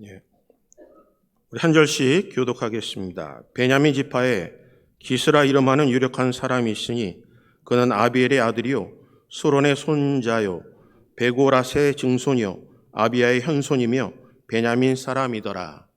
예. 우리 한 절씩 교독하겠습니다. 베냐민 지파에 기스라 이름하는 유력한 사람이 있으니 그는 아비엘의 아들이요 수론의 손자요 베고라스의 증손이요 아비야의 현손이며 베냐민 사람이더라.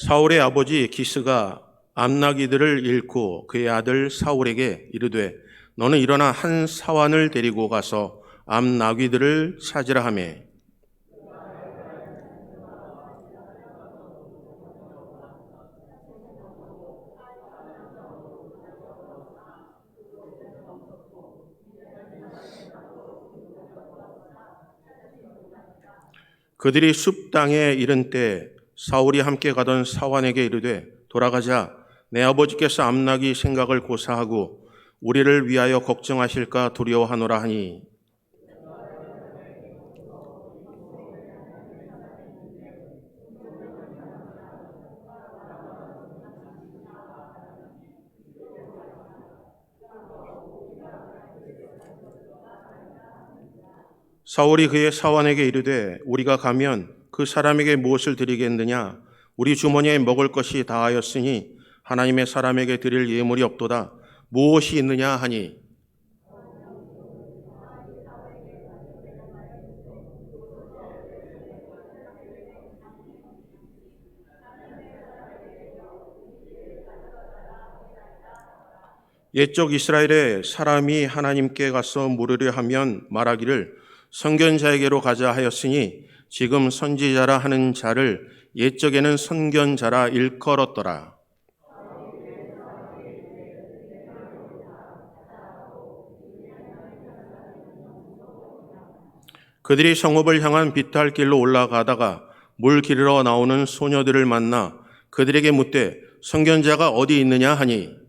사울의 아버지 기스가 암나기들을 잃고 그의 아들 사울에게 이르되 너는 일어나 한 사환을 데리고 가서 암나귀들을 찾으라 하며 그들이 숲 땅에 이른 때 사울이 함께 가던 사환에게 이르되 돌아가자. 내 아버지께서 암나기 생각을 고사하고 우리를 위하여 걱정하실까 두려워하노라 하니 사울이 그의 사환에게 이르되 우리가 가면 그 사람에게 무엇을 드리겠느냐? 우리 주머니에 먹을 것이 다하였으니 하나님의 사람에게 드릴 예물이 없도다. 무엇이 있느냐 하니 옛적 이스라엘의 사람이 하나님께 가서 물으려 하면 말하기를 선견자에게로 가자 하였으니 지금 선지자라 하는 자를 옛적에는 선견자라 일컬었더라. 그들이 성읍을 향한 비탈길로 올라가다가 물 기르러 나오는 소녀들을 만나 그들에게 묻되 선견자가 어디 있느냐 하니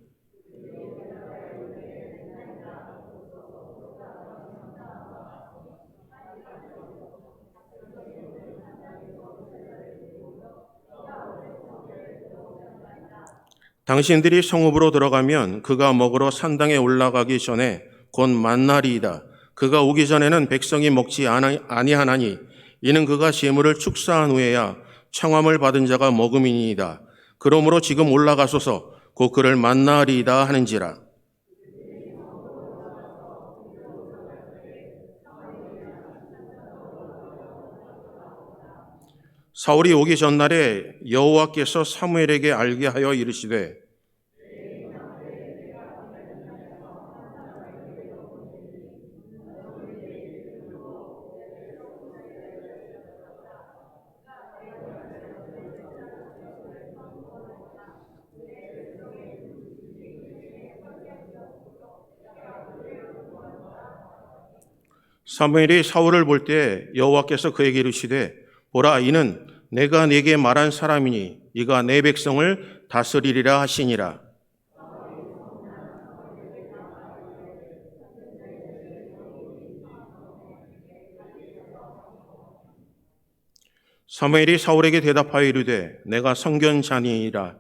당신들이 성읍으로 들어가면 그가 먹으러 산당에 올라가기 전에 곧 만나리이다. 그가 오기 전에는 백성이 먹지 아니하나니 이는 그가 재물을 축사한 후에야 청함을 받은 자가 먹음이니이다. 그러므로 지금 올라가소서 곧 그를 만나리이다 하는지라. 사울이 오기 전날에 여호와께서 사무엘에게 알게 하여 이르시되 사무엘이 사울을 볼 때 여호와께서 그에게 이르시되 보라 이는 내가 네게 말한 사람이니 이가 내 백성을 다스리리라 하시니라. 사무엘이 사울에게 대답하여 이르되 내가 선견자니이다.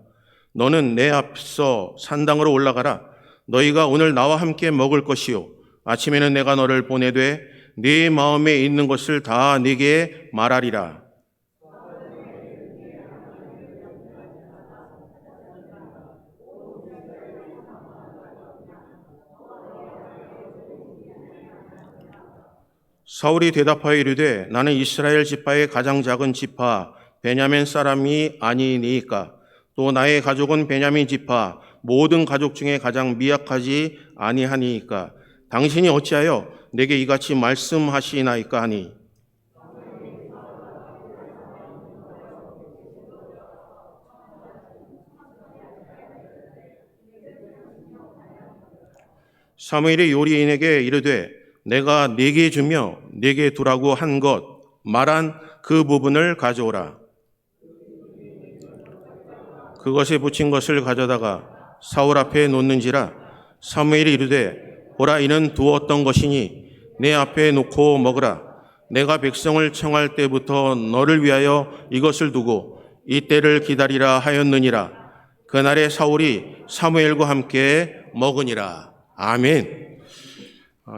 너는 내 앞서 산당으로 올라가라. 너희가 오늘 나와 함께 먹을 것이요 아침에는 내가 너를 보내되 네 마음에 있는 것을 다 네게 말하리라. 사울이 대답하여 이르되 나는 이스라엘 지파의 가장 작은 지파 베냐민 사람이 아니니까 또 나의 가족은 베냐민 지파 모든 가족 중에 가장 미약하지 아니하니까 당신이 어찌하여 내게 이같이 말씀하시나이까 하니 사무엘이 요리인에게 이르되 내가 네게 주며 네게 두라고 한 것 말한 그 부분을 가져오라. 그것에 붙인 것을 가져다가 사울 앞에 놓는지라. 사무엘이 이르되 보라 이는 두었던 것이니 내 앞에 놓고 먹으라. 내가 백성을 청할 때부터 너를 위하여 이것을 두고 이때를 기다리라 하였느니라. 그날에 사울이 사무엘과 함께 먹으니라. 아멘.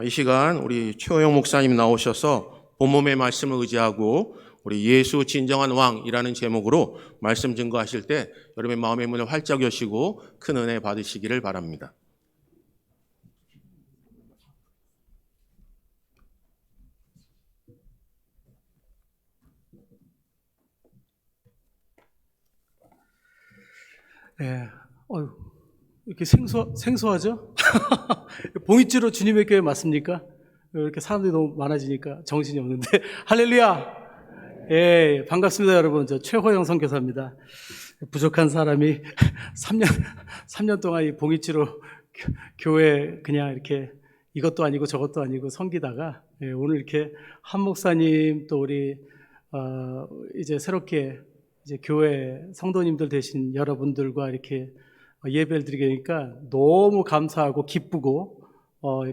이 시간 우리 최호영 목사님 나오셔서 본문의 말씀을 의지하고 우리 예수 진정한 왕이라는 제목으로 말씀 증거하실 때 여러분의 마음의 문을 활짝 여시고 큰 은혜 받으시기를 바랍니다. 네, 이렇게 생소하죠? 봉이주로 주님의 교회 맞습니까? 이렇게 사람들이 너무 많아지니까 정신이 없는데 할렐루야! 예, 반갑습니다 여러분. 저 최호영 선교사입니다. 부족한 사람이 3년 동안 이 봉이주로 교회 그냥 이렇게 이것도 아니고 저것도 아니고 섬기다가 오늘 이렇게 한 목사님 또 우리 이제 새롭게 이제 교회 성도님들 되신 여러분들과 이렇게 예배를 드리게 되니까 너무 감사하고 기쁘고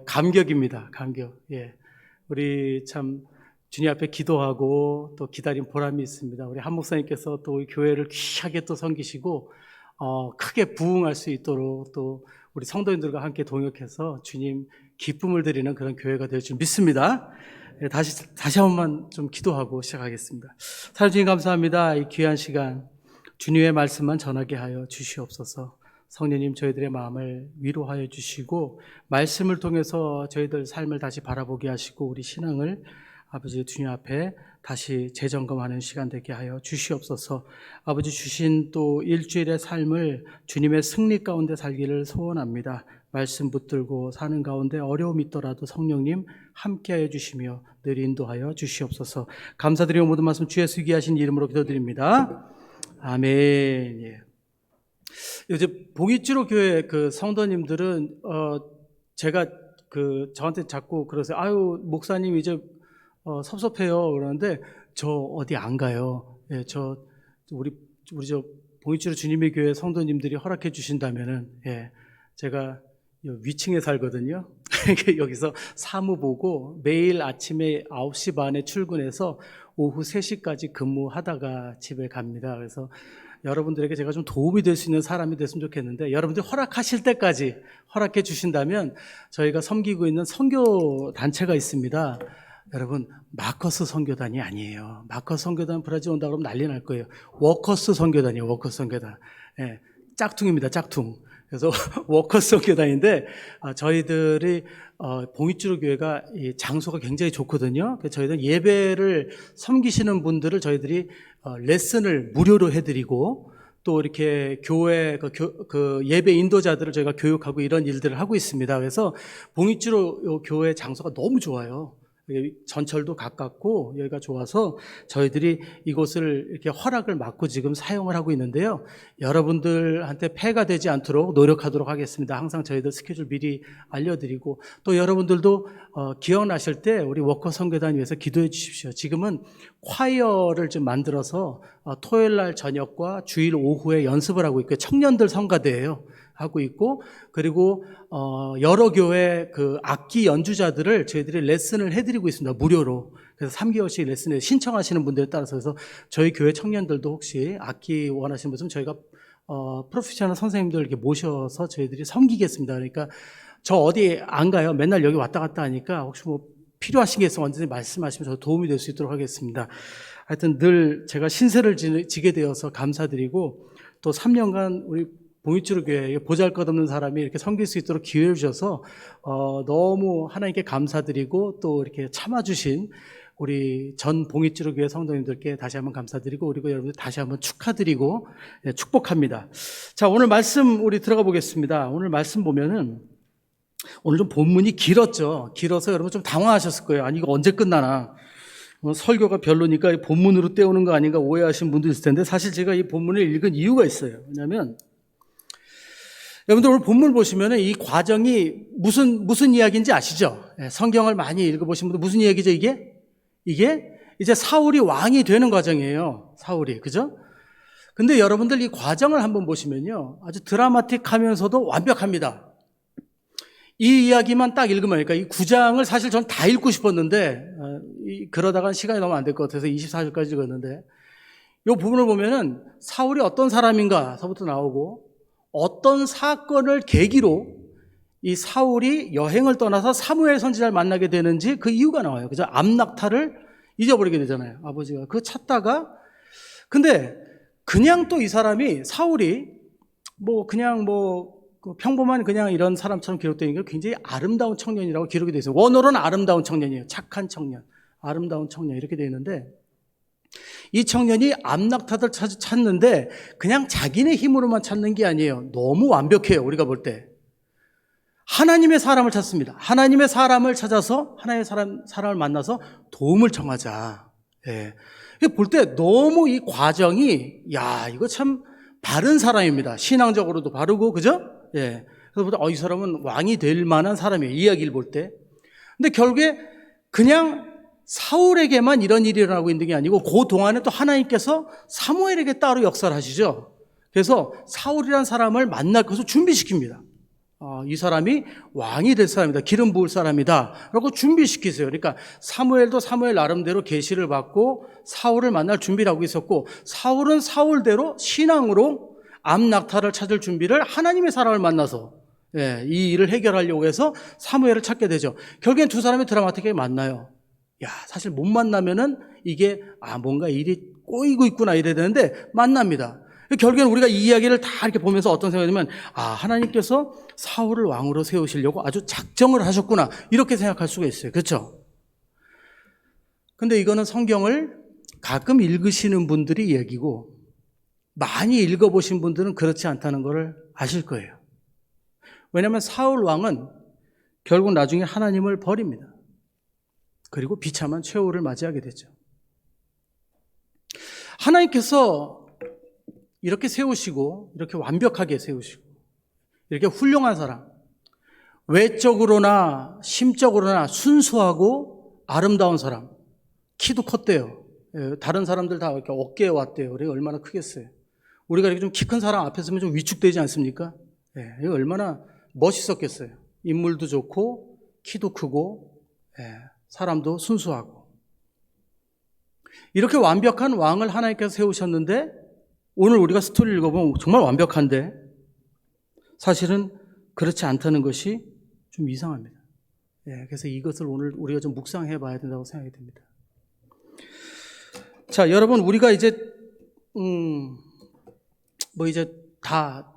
감격입니다. 감격. 예. 우리 참 주님 앞에 기도하고 또 기다린 보람이 있습니다. 우리 한 목사님께서 또 우리 교회를 귀하게 또 섬기시고 크게 부흥할 수 있도록 또 우리 성도님들과 함께 동역해서 주님 기쁨을 드리는 그런 교회가 될 줄 믿습니다. 다시 한 번만 좀 기도하고 시작하겠습니다. 사랑하는 주님 감사합니다. 이 귀한 시간 주님의 말씀만 전하게 하여 주시옵소서. 성령님 저희들의 마음을 위로하여 주시고 말씀을 통해서 저희들 삶을 다시 바라보게 하시고 우리 신앙을 아버지 주님 앞에 다시 재점검하는 시간 되게 하여 주시옵소서. 아버지 주신 또 일주일의 삶을 주님의 승리 가운데 살기를 소원합니다. 말씀 붙들고 사는 가운데 어려움이 있더라도 성령님 함께하여 주시며 늘 인도하여 주시옵소서. 감사드리고 모든 말씀 주 예수 귀하신 이름으로 기도드립니다. 아멘. 예. 요즘 봉이주로 교회 그 성도님들은 제가 저한테 자꾸 그러세요. 아유 목사님 이제 섭섭해요 그러는데 저 어디 안 가요. 예, 우리 저 봉이주로 주님의 교회 성도님들이 허락해 주신다면은 제가 위층에 살거든요. 여기서 사무 보고 매일 아침에 9시 반에 출근해서 오후 3시까지 근무하다가 집에 갑니다. 그래서 여러분들에게 제가 좀 도움이 될 수 있는 사람이 됐으면 좋겠는데 여러분들이 허락하실 때까지 허락해 주신다면 저희가 섬기고 있는 선교 단체가 있습니다. 여러분 마커스 선교단이 아니에요. 마커스 선교단 브라질 온다 그러면 난리 날 거예요. 워커스 선교단이에요. 워커스 선교단. 짝퉁입니다. 짝퉁. 그래서 워커스 선교단인데 저희들이 봉이주로 교회가 이 장소가 굉장히 좋거든요. 그래서 저희들은 예배를 섬기시는 분들을 저희들이 레슨을 무료로 해드리고 또 이렇게 교회 그 예배 인도자들을 저희가 교육하고 이런 일들을 하고 있습니다. 그래서 봉이주로 교회 장소가 너무 좋아요. 전철도 가깝고 여기가 좋아서 저희들이 이곳을 이렇게 허락을 받고 지금 사용을 하고 있는데요. 여러분들한테 폐가 되지 않도록 노력하도록 하겠습니다. 항상 저희들 스케줄 미리 알려드리고 또 여러분들도 기억나실 때 우리 워커 선교단 위해서 기도해 주십시오. 지금은 콰이어를 좀 만들어서 토요일 날 저녁과 주일 오후에 연습을 하고 있고요. 청년들 성가대예요. 하고 있고 그리고 여러 교회 그 악기 연주자들을 저희들이 레슨을 해드리고 있습니다. 무료로. 그래서 3개월씩 레슨을 신청하시는 분들에 따라서 그래서 저희 교회 청년들도 혹시 악기 원하시는 분은 저희가 프로페셔널 선생님들 이렇게 모셔서 저희들이 섬기겠습니다. 그러니까 저 어디 안 가요. 맨날 여기 왔다 갔다 하니까 혹시 뭐 필요하신 게 있으면 언제든지 말씀하시면 저 도움이 될 수 있도록 하겠습니다. 하여튼 늘 제가 신세를 지게 되어서 감사드리고 또 3년간 우리 봉이주로 교회 보잘것없는 사람이 이렇게 섬길 수 있도록 기회를 주셔서 너무 하나님께 감사드리고 또 이렇게 참아주신 우리 전 봉이주로 교회 성도님들께 다시 한번 감사드리고 그리고 여러분들 다시 한번 축하드리고 축복합니다. 자, 오늘 말씀 우리 들어가 보겠습니다. 오늘 말씀 보면은 오늘 좀 본문이 길었죠. 길어서 여러분 좀 당황하셨을 거예요. 아니 이거 언제 끝나나. 설교가 별로니까 본문으로 때우는 거 아닌가 오해하신 분도 있을 텐데 사실 제가 이 본문을 읽은 이유가 있어요. 왜냐하면 여러분들 오늘 본문을 보시면 이 과정이 무슨 이야기인지 아시죠? 성경을 많이 읽어보신 분들 무슨 이야기죠 이게? 이게 이제 사울이 왕이 되는 과정이에요. 사울이. 그죠? 근데 여러분들 이 과정을 한번 보시면요. 아주 드라마틱하면서도 완벽합니다. 이 이야기만 딱 읽으면 그러니까 이 9장을 사실 전 다 읽고 싶었는데 그러다간 시간이 너무 안 될 것 같아서 24절까지 읽었는데 이 부분을 보면은 사울이 어떤 사람인가서부터 나오고 어떤 사건을 계기로 이 사울이 여행을 떠나서 사무엘 선지자를 만나게 되는지 그 이유가 나와요. 그죠? 암낙타를 잊어버리게 되잖아요. 아버지가 그거 찾다가 근데 그냥 또 이 사람이 사울이 그냥 그 평범한 그냥 이런 사람처럼 기록되는 게 굉장히 아름다운 청년이라고 기록이 되어 있어요. 원어로는 아름다운 청년이에요. 착한 청년, 아름다운 청년 이렇게 되어 있는데 이 청년이 암낙타들 찾는데 그냥 자기네 힘으로만 찾는 게 아니에요. 너무 완벽해요. 우리가 볼 때. 하나님의 사람을 찾습니다. 하나님의 사람을 찾아서 하나님의 사람을 만나서 도움을 청하자. 예. 볼 때 너무 이 과정이 이거 참 바른 사람입니다. 신앙적으로도 바르고 그죠? 예. 그래서 보다 이 사람은 왕이 될 만한 사람이에요. 이야기를 볼 때. 근데 결국에 그냥 사울에게만 이런 일이 일어나고 있는 게 아니고 그 동안에 또 하나님께서 사무엘에게 따로 역사를 하시죠. 그래서 사울이라는 사람을 만날 것을 준비시킵니다. 이 사람이 왕이 될 사람이다. 기름 부을 사람이다. 라고 준비시키세요. 그러니까 사무엘도 사무엘 나름대로 계시를 받고 사울을 만날 준비를 하고 있었고 사울은 사울대로 신앙으로 암낙타를 찾을 준비를 하나님의 사람을 만나서 이 일을 해결하려고 해서 사무엘을 찾게 되죠. 결국엔 두 사람이 드라마틱하게 만나요. 사실 못 만나면은 이게 뭔가 일이 꼬이고 있구나 이래야 되는데 만납니다. 결국엔 우리가 이 이야기를 다 이렇게 보면서 어떤 생각이 들면 하나님께서 사울을 왕으로 세우시려고 아주 작정을 하셨구나 이렇게 생각할 수가 있어요. 그렇죠? 근데 이거는 성경을 가끔 읽으시는 분들이 이야기고 많이 읽어보신 분들은 그렇지 않다는 것을 아실 거예요. 왜냐하면 사울 왕은 결국 나중에 하나님을 버립니다. 그리고 비참한 최후를 맞이하게 되죠. 하나님께서 이렇게 세우시고 이렇게 완벽하게 세우시고 이렇게 훌륭한 사람, 외적으로나 심적으로나 순수하고 아름다운 사람, 키도 컸대요. 다른 사람들 다 이렇게 어깨에 왔대요. 그래 얼마나 크겠어요. 우리가 이렇게 좀 키 큰 사람 앞에 서면 좀 위축되지 않습니까? 얼마나 멋있었겠어요. 인물도 좋고 키도 크고 사람도 순수하고 이렇게 완벽한 왕을 하나님께서 세우셨는데 오늘 우리가 스토리를 읽어보면 정말 완벽한데 사실은 그렇지 않다는 것이 좀 이상합니다. 그래서 이것을 오늘 우리가 좀 묵상해 봐야 된다고 생각이 듭니다. 자, 여러분 우리가 이제 이제 다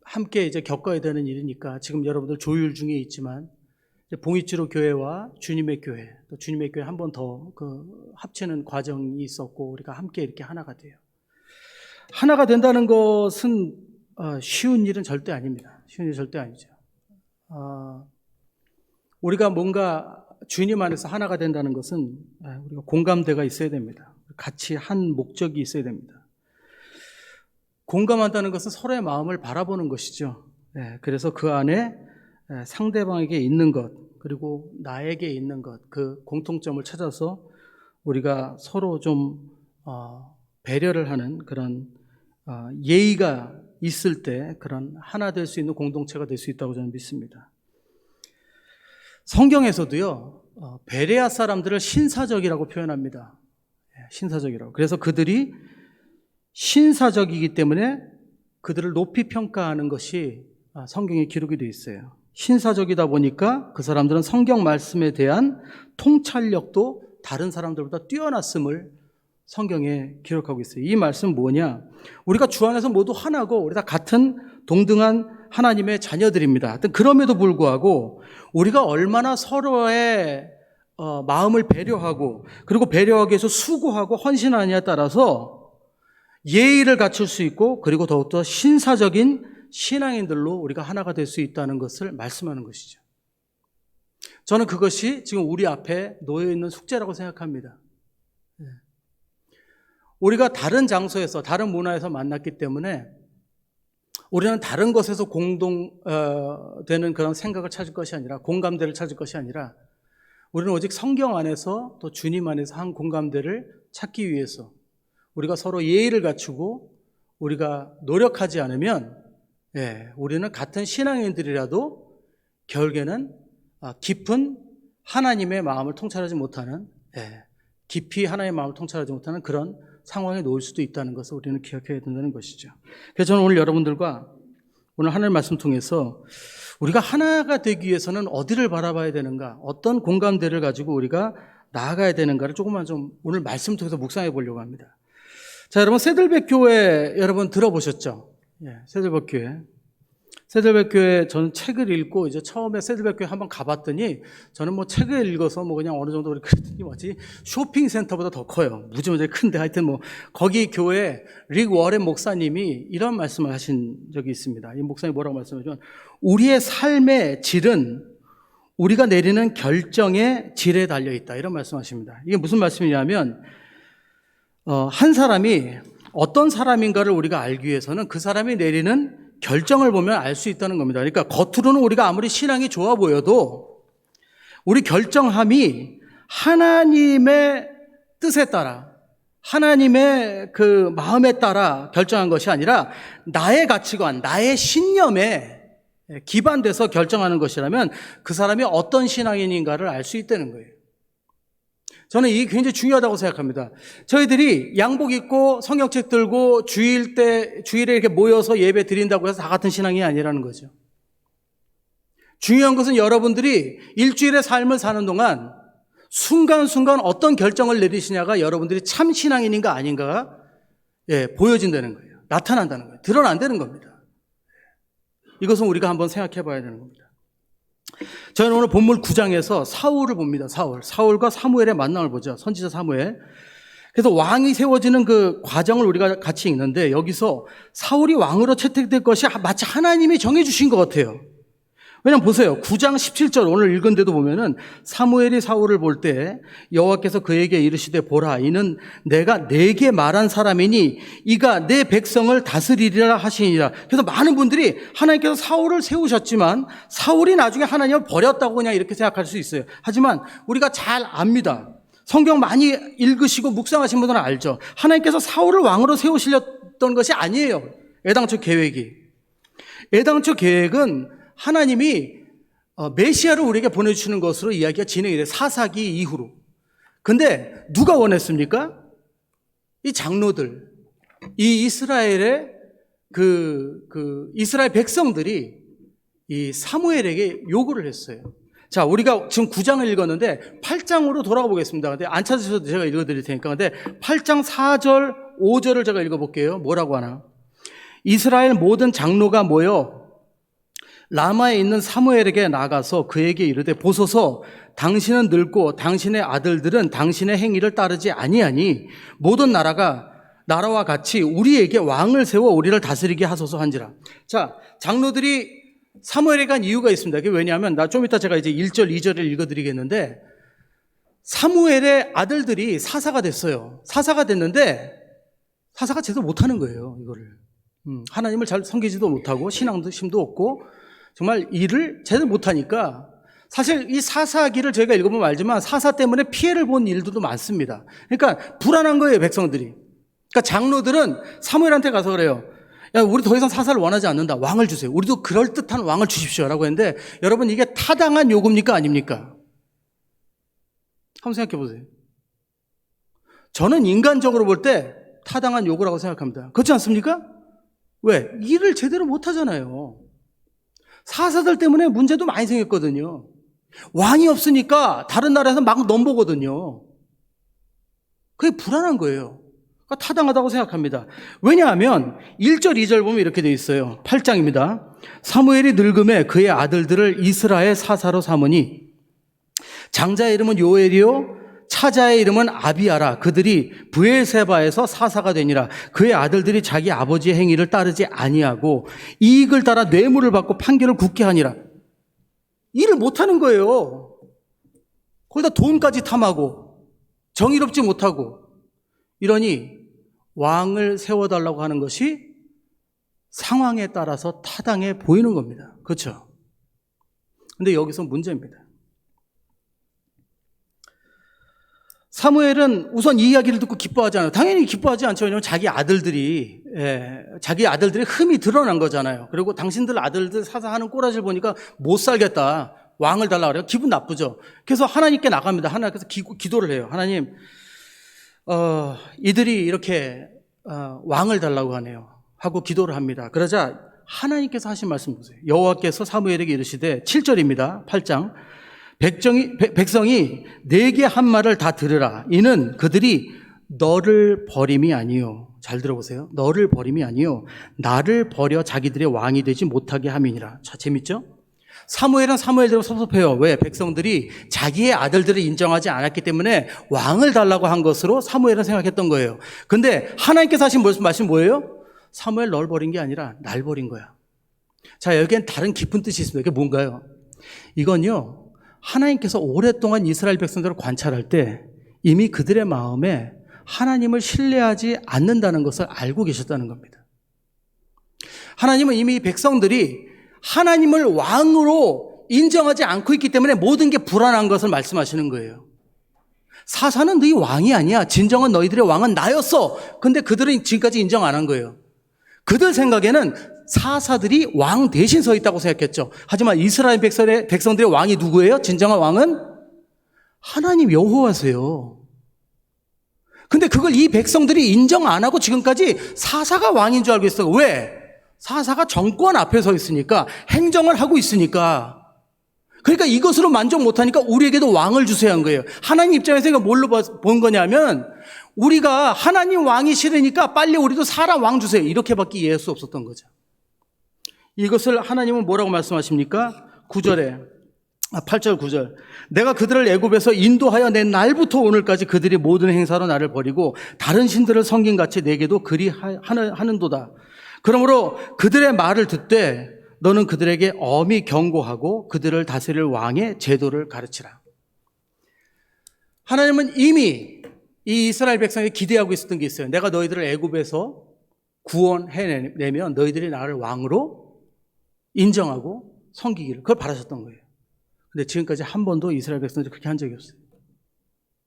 함께 이제 겪어야 되는 일이니까 지금 여러분들 조율 중에 있지만 봉익지로 교회와 주님의 교회, 또 주님의 교회 한 번 더 합치는 과정이 있었고 우리가 함께 이렇게 하나가 돼요. 하나가 된다는 것은 쉬운 일은 절대 아닙니다. 쉬운 일은 절대 아니죠. 우리가 뭔가 주님 안에서 하나가 된다는 것은 우리가 공감대가 있어야 됩니다. 같이 한 목적이 있어야 됩니다. 공감한다는 것은 서로의 마음을 바라보는 것이죠. 그래서 그 안에 상대방에게 있는 것 그리고 나에게 있는 것 그 공통점을 찾아서 우리가 서로 좀 배려를 하는 그런 예의가 있을 때 그런 하나 될 수 있는 공동체가 될 수 있다고 저는 믿습니다. 성경에서도요 베레아 사람들을 신사적이라고 표현합니다. 신사적이라고. 그래서 그들이 신사적이기 때문에 그들을 높이 평가하는 것이 성경에 기록이 되어 있어요. 신사적이다 보니까 그 사람들은 성경 말씀에 대한 통찰력도 다른 사람들보다 뛰어났음을 성경에 기록하고 있어요. 이 말씀은 뭐냐? 우리가 주 안에서 모두 하나고 우리 다 같은 동등한 하나님의 자녀들입니다. 하여튼 그럼에도 불구하고 우리가 얼마나 서로의 마음을 배려하고 그리고 배려하기 위해서 수고하고 헌신하느냐에 따라서 예의를 갖출 수 있고 그리고 더욱더 신사적인 신앙인들로 우리가 하나가 될 수 있다는 것을 말씀하는 것이죠. 저는 그것이 지금 우리 앞에 놓여 있는 숙제라고 생각합니다. 우리가 다른 장소에서 다른 문화에서 만났기 때문에 우리는 다른 것에서 공동되는 그런 생각을 찾을 것이 아니라 공감대를 찾을 것이 아니라 우리는 오직 성경 안에서 또 주님 안에서 한 공감대를 찾기 위해서 우리가 서로 예의를 갖추고 우리가 노력하지 않으면 우리는 같은 신앙인들이라도 결국에는 깊은 하나님의 마음을 통찰하지 못하는 깊이 하나님의 마음을 통찰하지 못하는 그런 상황에 놓을 수도 있다는 것을 우리는 기억해야 된다는 것이죠. 그래서 저는 오늘 여러분들과 오늘 하나님의 말씀 통해서 우리가 하나가 되기 위해서는 어디를 바라봐야 되는가, 어떤 공감대를 가지고 우리가 나아가야 되는가를 조금만 좀 오늘 말씀 통해서 묵상해 보려고 합니다. 자, 여러분 세들백 교회 여러분 들어보셨죠? 예, 세들백 교회. 세들백 교회 저는 책을 읽고 이제 처음에 세들백 교회 한번 가봤더니 저는 뭐 책을 읽어서 뭐 그냥 어느 정도 그랬더니 뭐지 쇼핑센터보다 더 커요. 무지무지 큰데 하여튼 뭐 거기 교회 릭 워렌 목사님이 이런 말씀을 하신 적이 있습니다. 이 목사님이 뭐라고 말씀하시면 우리의 삶의 질은 우리가 내리는 결정의 질에 달려 있다 이런 말씀하십니다. 이게 무슨 말씀이냐면 한 사람이 어떤 사람인가를 우리가 알기 위해서는 그 사람이 내리는 결정을 보면 알 수 있다는 겁니다. 그러니까 겉으로는 우리가 아무리 신앙이 좋아 보여도 우리 결정함이 하나님의 뜻에 따라 하나님의 그 마음에 따라 결정한 것이 아니라 나의 가치관, 나의 신념에 기반돼서 결정하는 것이라면 그 사람이 어떤 신앙인인가를 알 수 있다는 거예요. 저는 이게 굉장히 중요하다고 생각합니다. 저희들이 양복 입고 성경책 들고 주일에 이렇게 모여서 예배 드린다고 해서 다 같은 신앙이 아니라는 거죠. 중요한 것은 여러분들이 일주일의 삶을 사는 동안 순간순간 어떤 결정을 내리시냐가 여러분들이 참 신앙인인가 아닌가가 보여진다는 거예요. 나타난다는 거예요. 드러난다는 겁니다. 이것은 우리가 한번 생각해 봐야 되는 겁니다. 저희는 오늘 본문 9장에서 사울을 봅니다. 사울과 사무엘의 만남을 보죠. 선지자 사무엘. 그래서 왕이 세워지는 그 과정을 우리가 같이 읽는데 여기서 사울이 왕으로 채택될 것이 마치 하나님이 정해주신 것 같아요. 왜냐면 보세요. 9장 17절 오늘 읽은 데도 보면은 사무엘이 사울을 볼 때 여호와께서 그에게 이르시되 보라 이는 내가 내게 말한 사람이니 이가 내 백성을 다스리리라 하시니라. 그래서 많은 분들이 하나님께서 사울을 세우셨지만 사울이 나중에 하나님을 버렸다고 그냥 이렇게 생각할 수 있어요. 하지만 우리가 잘 압니다. 성경 많이 읽으시고 묵상하신 분들은 알죠. 하나님께서 사울을 왕으로 세우시려던 것이 아니에요. 애당초 계획이. 애당초 계획은 하나님이 메시아를 우리에게 보내주시는 것으로 이야기가 진행이 돼요. 사사기 이후로. 근데 누가 원했습니까? 이 장로들, 이 이스라엘의 이스라엘 백성들이 이 사무엘에게 요구를 했어요. 자, 우리가 지금 9장을 읽었는데 8장으로 돌아가 보겠습니다. 근데 안 찾으셔도 제가 읽어드릴 테니까. 근데 8장 4절, 5절을 제가 읽어볼게요. 뭐라고 하나? 이스라엘 모든 장로가 모여 라마에 있는 사무엘에게 나가서 그에게 이르되 보소서 당신은 늙고 당신의 아들들은 당신의 행위를 따르지 아니하니 모든 나라와 같이 우리에게 왕을 세워 우리를 다스리게 하소서 한지라. 자, 장로들이 사무엘에 간 이유가 있습니다. 그게 왜냐하면 좀 이따 제가 이제 1절, 2절을 읽어드리겠는데 사무엘의 아들들이 사사가 됐어요. 사사가 됐는데 사사가 제대로 못하는 거예요. 이거를 하나님을 잘 섬기지도 못하고 신앙도 심도 없고 정말 일을 제대로 못하니까 사실 이 사사기를 저희가 읽어보면 알지만 사사 때문에 피해를 본 일들도 많습니다. 그러니까 불안한 거예요, 백성들이. 그러니까 장로들은 사무엘한테 가서 그래요. 야, 우리 더 이상 사사를 원하지 않는다. 왕을 주세요. 우리도 그럴듯한 왕을 주십시오. 라고 했는데 여러분 이게 타당한 요구입니까? 아닙니까? 한번 생각해 보세요. 저는 인간적으로 볼 때 타당한 요구라고 생각합니다. 그렇지 않습니까? 왜? 일을 제대로 못하잖아요. 사사들 때문에 문제도 많이 생겼거든요. 왕이 없으니까 다른 나라에서 막 넘보거든요. 그게 불안한 거예요. 그러니까 타당하다고 생각합니다. 왜냐하면 1절, 2절 보면 이렇게 되어 있어요. 8장입니다. 사무엘이 늙음에 그의 아들들을 이스라엘 사사로 삼으니 장자의 이름은 요엘이요 차자의 이름은 아비아라. 그들이 브엘세바에서 사사가 되니라. 그의 아들들이 자기 아버지의 행위를 따르지 아니하고 이익을 따라 뇌물을 받고 판결을 굳게 하니라. 일을 못하는 거예요. 거기다 돈까지 탐하고 정의롭지 못하고 이러니 왕을 세워달라고 하는 것이 상황에 따라서 타당해 보이는 겁니다. 그렇죠? 근데 여기서 문제입니다. 사무엘은 우선 이 이야기를 듣고 기뻐하지 않아요. 당연히 기뻐하지 않죠. 왜냐하면 자기 아들들이 흠이 드러난 거잖아요. 그리고 당신들 아들들 사사하는 꼬라지를 보니까 못 살겠다. 왕을 달라고 그래요. 기분 나쁘죠. 그래서 하나님께 나갑니다. 하나님께서 기도를 해요. 하나님, 이들이 이렇게 왕을 달라고 하네요. 하고 기도를 합니다. 그러자 하나님께서 하신 말씀 보세요. 여호와께서 사무엘에게 이르시되 7절입니다. 8장 백성이 내게 한 말을 다 들으라. 이는 그들이 너를 버림이 아니요. 잘 들어보세요. 너를 버림이 아니요. 나를 버려 자기들의 왕이 되지 못하게 함이니라. 자, 재밌죠? 사무엘은 사무엘대로 섭섭해요. 왜? 백성들이 자기의 아들들을 인정하지 않았기 때문에 왕을 달라고 한 것으로 사무엘은 생각했던 거예요. 근데 하나님께서 하신 말씀 뭐예요? 사무엘 널 버린 게 아니라 날 버린 거야. 자, 여기엔 다른 깊은 뜻이 있습니다. 이게 뭔가요? 이건요, 하나님께서 오랫동안 이스라엘 백성들을 관찰할 때 이미 그들의 마음에 하나님을 신뢰하지 않는다는 것을 알고 계셨다는 겁니다. 하나님은 이미 백성들이 하나님을 왕으로 인정하지 않고 있기 때문에 모든 게 불안한 것을 말씀하시는 거예요. 사사는 너희 왕이 아니야. 진정한 너희들의 왕은 나였어. 근데 그들은 지금까지 인정 안 한 거예요. 그들 생각에는 사사들이 왕 대신 서 있다고 생각했죠. 하지만 이스라엘 백성들의 왕이 누구예요? 진정한 왕은 하나님 여호와세요. 근데 그걸 이 백성들이 인정 안 하고 지금까지 사사가 왕인 줄 알고 있어요. 왜? 사사가 정권 앞에 서 있으니까, 행정을 하고 있으니까. 그러니까 이것으로 만족 못하니까 우리에게도 왕을 주세요 한 거예요. 하나님 입장에서 이거 뭘로 본 거냐면, 우리가 하나님 왕이 싫으니까 빨리 우리도 사람 왕 주세요. 이렇게밖에 이해할 수 없었던 거죠. 이것을 하나님은 뭐라고 말씀하십니까? 8절 9절. 내가 그들을 애굽에서 인도하여 낸 날부터 오늘까지 그들이 모든 행사로 나를 버리고 다른 신들을 섬긴같이 내게도 그리 하는도다. 그러므로 그들의 말을 듣되 너는 그들에게 엄히 경고하고 그들을 다스릴 왕의 제도를 가르치라. 하나님은 이미 이 이스라엘 백성이 기대하고 있었던 게 있어요. 내가 너희들을 애굽에서 구원해내면 너희들이 나를 왕으로 인정하고 섬기기를, 그걸 바라셨던 거예요. 근데 지금까지 한 번도 이스라엘 백성들이 그렇게 한 적이 없어요.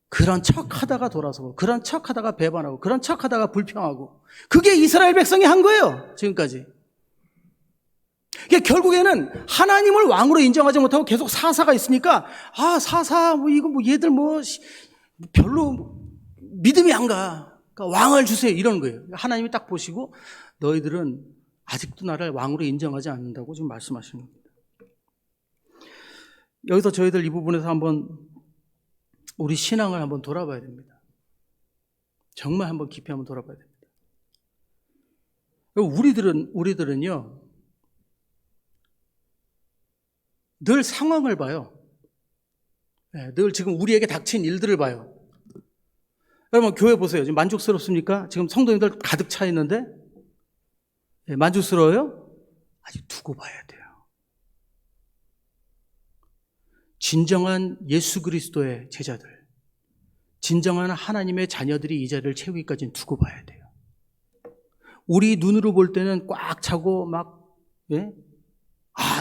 그런 척 하다가 돌아서고, 그런 척 하다가 배반하고, 그런 척 하다가 불평하고, 그게 이스라엘 백성이 한 거예요, 지금까지. 결국에는 하나님을 왕으로 인정하지 못하고 계속 사사가 있으니까, 사사, 이거 얘들 별로 믿음이 안 가. 그러니까 왕을 주세요. 이런 거예요. 하나님이 딱 보시고, 너희들은 아직도 나를 왕으로 인정하지 않는다고 지금 말씀하시는 겁니다. 여기서 저희들 이 부분에서 한번 우리 신앙을 한번 돌아봐야 됩니다. 정말 한번 깊이 한번 돌아봐야 됩니다. 우리들은요, 늘 상황을 봐요. 늘 지금 우리에게 닥친 일들을 봐요. 여러분, 교회 보세요. 지금 만족스럽습니까? 지금 성도님들 가득 차 있는데? 만족스러워요? 아직 두고 봐야 돼요. 진정한 예수 그리스도의 제자들, 진정한 하나님의 자녀들이 이 자리를 채우기까지는 두고 봐야 돼요. 우리 눈으로 볼 때는 꽉 차고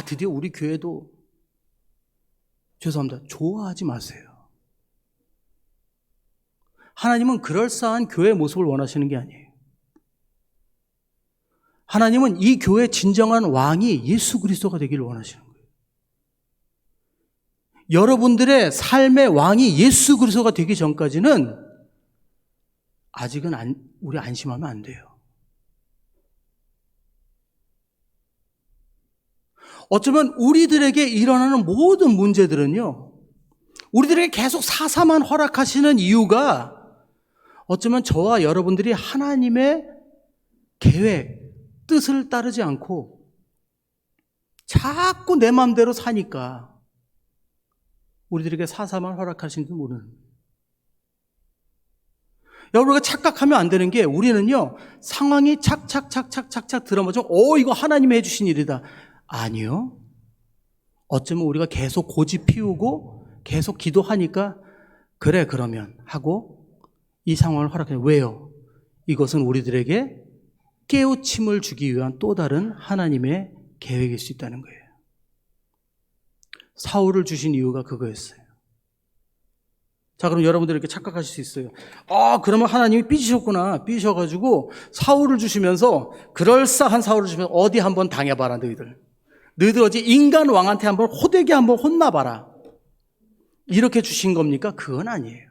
드디어 우리 교회도, 죄송합니다, 좋아하지 마세요. 하나님은 그럴싸한 교회의 모습을 원하시는 게 아니에요. 하나님은 이 교회의 진정한 왕이 예수 그리스도가 되기를 원하시는 거예요. 여러분들의 삶의 왕이 예수 그리스도가 되기 전까지는 아직은 우리 안심하면 안 돼요. 어쩌면 우리들에게 일어나는 모든 문제들은요, 우리들에게 계속 사사만 허락하시는 이유가 어쩌면 저와 여러분들이 하나님의 계획, 뜻을 따르지 않고 자꾸 내 마음대로 사니까 우리들에게 사사만 허락하시는지 모르는. 여러분가 착각하면 안 되는 게, 우리는요, 상황이 착착 들어맞으면 이거 하나님이 해주신 일이다. 아니요. 어쩌면 우리가 계속 고집 피우고 계속 기도하니까 그래 그러면 하고 이 상황을 허락해요. 왜요? 이것은 우리들에게 깨우침을 주기 위한 또 다른 하나님의 계획일 수 있다는 거예요. 사울을 주신 이유가 그거였어요. 자, 그럼 여러분들 이렇게 착각하실 수 있어요. 그러면 하나님이 삐지셨구나. 삐지셔가지고 사울을 주시면서, 그럴싸한 사울을 주시면서 어디 한번 당해봐라, 너희들 어디 인간 왕한테 한번 호되게 한번 혼나봐라. 이렇게 주신 겁니까? 그건 아니에요.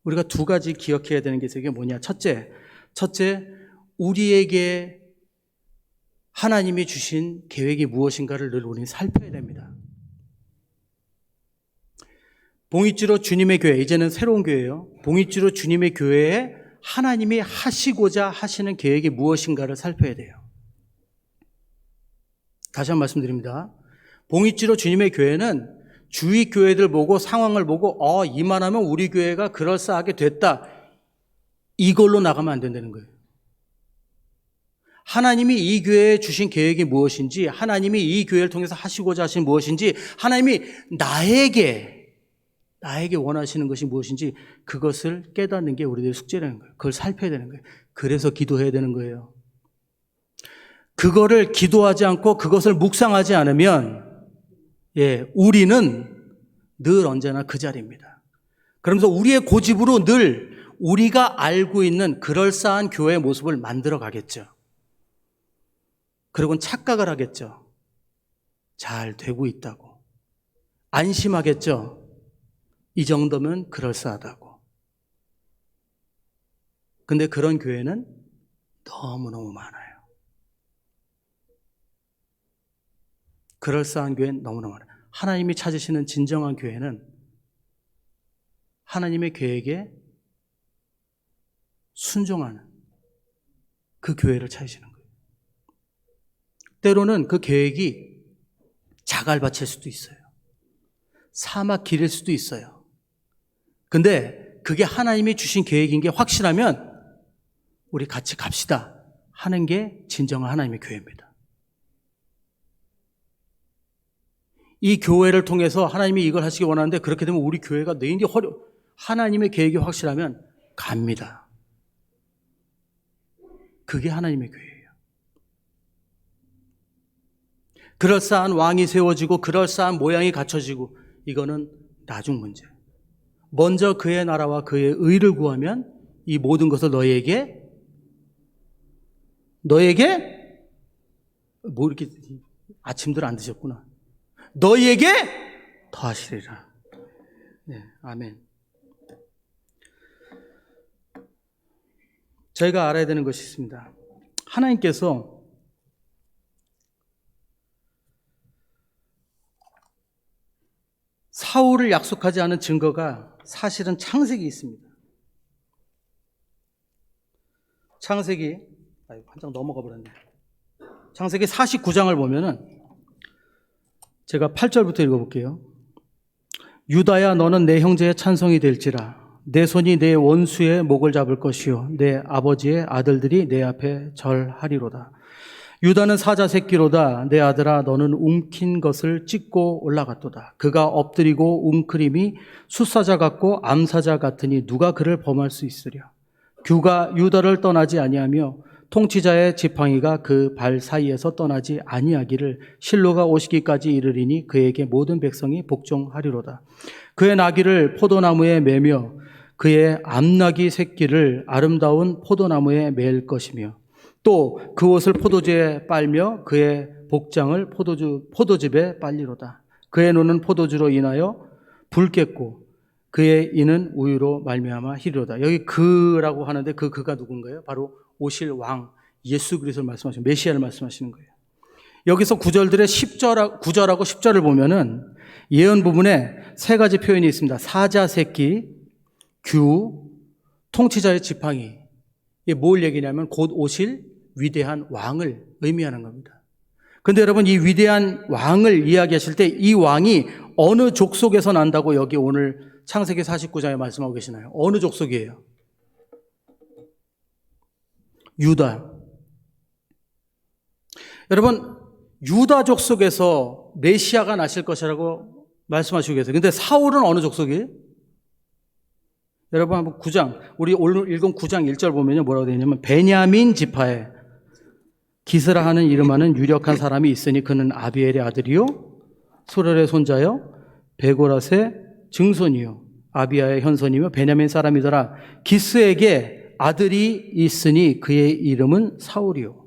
우리가 두 가지 기억해야 되는 게 있어요. 이게 뭐냐? 첫째, 우리에게 하나님이 주신 계획이 무엇인가를 늘 우리는 살펴야 됩니다. 봉익주로 주님의 교회, 이제는 새로운 교회예요. 봉익주로 주님의 교회에 하나님이 하시고자 하시는 계획이 무엇인가를 살펴야 돼요. 다시 한번 말씀드립니다. 봉익주로 주님의 교회는 주위 교회들 보고 상황을 보고 이만하면 우리 교회가 그럴싸하게 됐다. 이걸로 나가면 안 된다는 거예요. 하나님이 이 교회에 주신 계획이 무엇인지, 하나님이 이 교회를 통해서 하시고자 하신 무엇인지, 하나님이 나에게 원하시는 것이 무엇인지 그것을 깨닫는 게 우리들의 숙제라는 거예요. 그걸 살펴야 되는 거예요. 그래서 기도해야 되는 거예요. 그거를 기도하지 않고 그것을 묵상하지 않으면 우리는 늘 언제나 그 자리입니다. 그러면서 우리의 고집으로 늘 우리가 알고 있는 그럴싸한 교회의 모습을 만들어 가겠죠. 그리고는 착각을 하겠죠. 잘 되고 있다고. 안심하겠죠. 이 정도면 그럴싸하다고. 근데 그런 교회는 너무너무 많아요. 그럴싸한 교회는 너무너무 많아요. 하나님이 찾으시는 진정한 교회는 하나님의 계획에 순종하는 그 교회를 찾으시는 거예요. 때로는 그 계획이 자갈밭일 수도 있어요. 사막 길일 수도 있어요. 근데 그게 하나님이 주신 계획인 게 확실하면 우리 같이 갑시다 하는 게 진정한 하나님의 교회입니다. 이 교회를 통해서 하나님이 이걸 하시기 원하는데 그렇게 되면 우리 교회가 내인지 하나님의 계획이 확실하면 갑니다. 그게 하나님의 교회예요. 그럴싸한 왕이 세워지고 그럴싸한 모양이 갖춰지고 이거는 나중 문제. 먼저 그의 나라와 그의 의를 구하면 이 모든 것을 너에게 뭐 이렇게 아침들 안 드셨구나. 너희에게 더하시리라. 네, 아멘. 저희가 알아야 되는 것이 있습니다. 하나님께서 사울을 약속하지 않은 증거가 사실은 창세기에 있습니다. 창세기, 한 장 넘어가 버렸네. 창세기 49장을 보면은 제가 8절부터 읽어볼게요. 유다야 너는 내 형제의 찬송이 될지라. 내 손이 내 원수의 목을 잡을 것이요 내 아버지의 아들들이 내 앞에 절하리로다. 유다는 사자 새끼로다. 내 아들아 너는 움킨 것을 찢고 올라갔도다. 그가 엎드리고 웅크림이 숫사자 같고 암사자 같으니 누가 그를 범할 수 있으랴. 규가 유다를 떠나지 아니하며 통치자의 지팡이가 그 발 사이에서 떠나지 아니하기를 실로가 오시기까지 이르리니 그에게 모든 백성이 복종하리로다. 그의 나귀를 포도나무에 매며 그의 암나귀 새끼를 아름다운 포도나무에 맬 것이며 또 그 옷을 포도주에 빨며 그의 복장을 포도즙에 빨리로다. 그의 눈은 포도주로 인하여 붉겠고 그의 이는 우유로 말미암아 희리로다. 여기 그라고 하는데 그가 누군가요? 바로 오실 왕 예수 그리스도를 말씀하시는 메시아를 말씀하시는 거예요. 여기서 9절들의 9절하고 10절을 보면은 예언 부분에 세 가지 표현이 있습니다. 사자 새끼, 규, 통치자의 지팡이. 이게 뭘 얘기냐면 곧 오실 위대한 왕을 의미하는 겁니다. 그런데 여러분 이 위대한 왕을 이야기하실 때 이 왕이 어느 족속에서 난다고 여기 오늘 창세기 49장에 말씀하고 계시나요? 어느 족속이에요? 유다. 여러분 유다 족속에서 메시아가 나실 것이라고 말씀하시고 계세요. 근데 사울은 어느 족속이에요? 여러분 한번 9장 우리 오늘 읽은 9장 1절 보면요 뭐라고 되어 있냐면 베냐민 지파에 기스라 하는 이름하는 유력한 사람이 있으니 그는 아비엘의 아들이요 소렐의 손자요 베고랏의 증손이요 아비야의 현손이며 베냐민 사람이더라. 기스에게 아들이 있으니 그의 이름은 사울이요.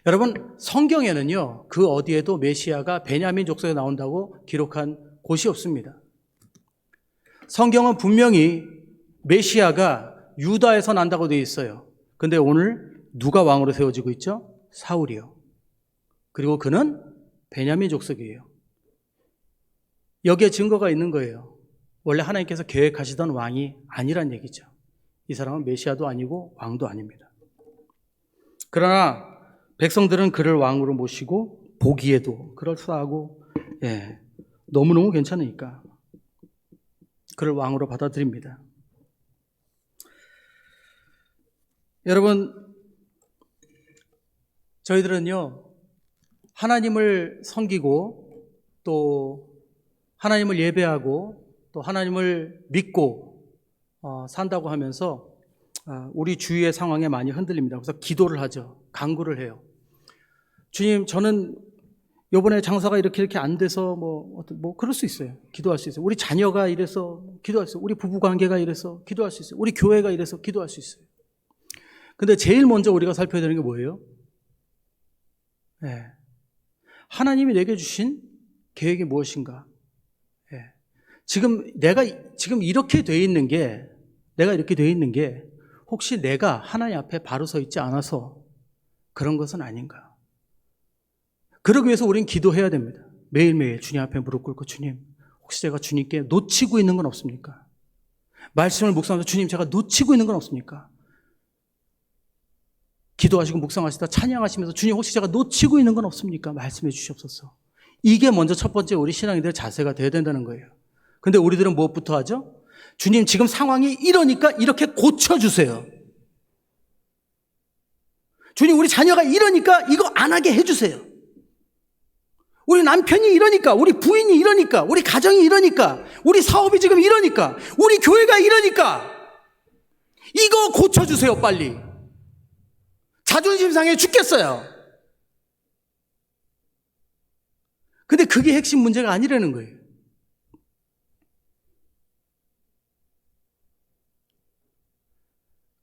여러분 성경에는요 그 어디에도 메시아가 베냐민 족속에 나온다고 기록한 곳이 없습니다. 성경은 분명히 메시아가 유다에서 난다고 되어 있어요. 근데 오늘 누가 왕으로 세워지고 있죠? 사울이요. 그리고 그는 베냐민 족속이에요. 여기에 증거가 있는 거예요. 원래 하나님께서 계획하시던 왕이 아니란 얘기죠. 이 사람은 메시아도 아니고 왕도 아닙니다. 그러나 백성들은 그를 왕으로 모시고 보기에도 그럴싸하고 너무너무 괜찮으니까 그를 왕으로 받아들입니다. 여러분, 저희들은요, 하나님을 섬기고 또 하나님을 예배하고 또 하나님을 믿고 산다고 하면서 우리 주위의 상황에 많이 흔들립니다. 그래서 기도를 하죠. 간구를 해요. 주님, 저는 요번에 장사가 이렇게 안 돼서 뭐 그럴 수 있어요. 기도할 수 있어요. 우리 자녀가 이래서 기도할 수 있어요. 우리 부부 관계가 이래서 기도할 수 있어요. 우리 교회가 이래서 기도할 수 있어요. 근데 제일 먼저 우리가 살펴야 되는 게 뭐예요? 하나님이 내게 주신 계획이 무엇인가? 내가 이렇게 돼 있는 게, 혹시 내가 하나님 앞에 바로 서 있지 않아서 그런 것은 아닌가? 그러기 위해서 우리는 기도해야 됩니다. 매일매일 주님 앞에 무릎 꿇고, 주님, 혹시 제가 주님께 놓치고 있는 건 없습니까? 말씀을 묵상하면서 주님, 제가 놓치고 있는 건 없습니까? 기도하시고 묵상하시다 찬양하시면서 주님, 혹시 제가 놓치고 있는 건 없습니까? 말씀해 주시옵소서. 이게 먼저 첫 번째 우리 신앙인들의 자세가 되어야 된다는 거예요. 근데 우리들은 무엇부터 하죠? 주님, 지금 상황이 이러니까 이렇게 고쳐주세요. 주님, 우리 자녀가 이러니까 이거 안 하게 해주세요. 우리 남편이 이러니까, 우리 부인이 이러니까, 우리 가정이 이러니까, 우리 사업이 지금 이러니까, 우리 교회가 이러니까 이거 고쳐주세요, 빨리. 자존심 상해 죽겠어요. 근데 그게 핵심 문제가 아니라는 거예요.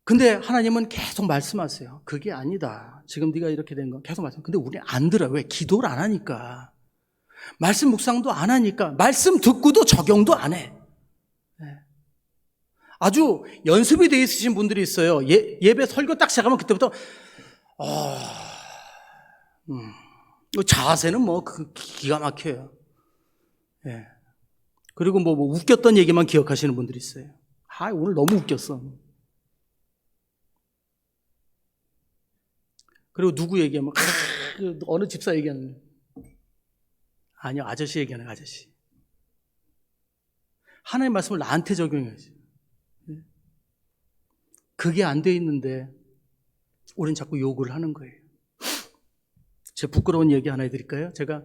근데 하나님은 계속 말씀하세요. 그게 아니다. 지금 네가 이렇게 된 거 계속 말씀. 근데 우리는 안 들어요. 왜? 기도를 안 하니까. 말씀 묵상도 안 하니까. 말씀 듣고도 적용도 안 해. 아주 연습이 돼 있으신 분들이 있어요. 예배 설교 딱 시작하면 그때부터 자세는 기가 막혀요. 그리고 웃겼던 얘기만 기억하시는 분들이 있어요. 오늘 너무 웃겼어. 그리고 누구 얘기하면 어느 집사 얘기하는, 아니요, 아저씨 얘기하는 아저씨. 하나님의 말씀을 나한테 적용해야지. 그게 안 돼 있는데 우린 자꾸 요구를 하는 거예요. 제가 부끄러운 얘기 하나 해드릴까요? 제가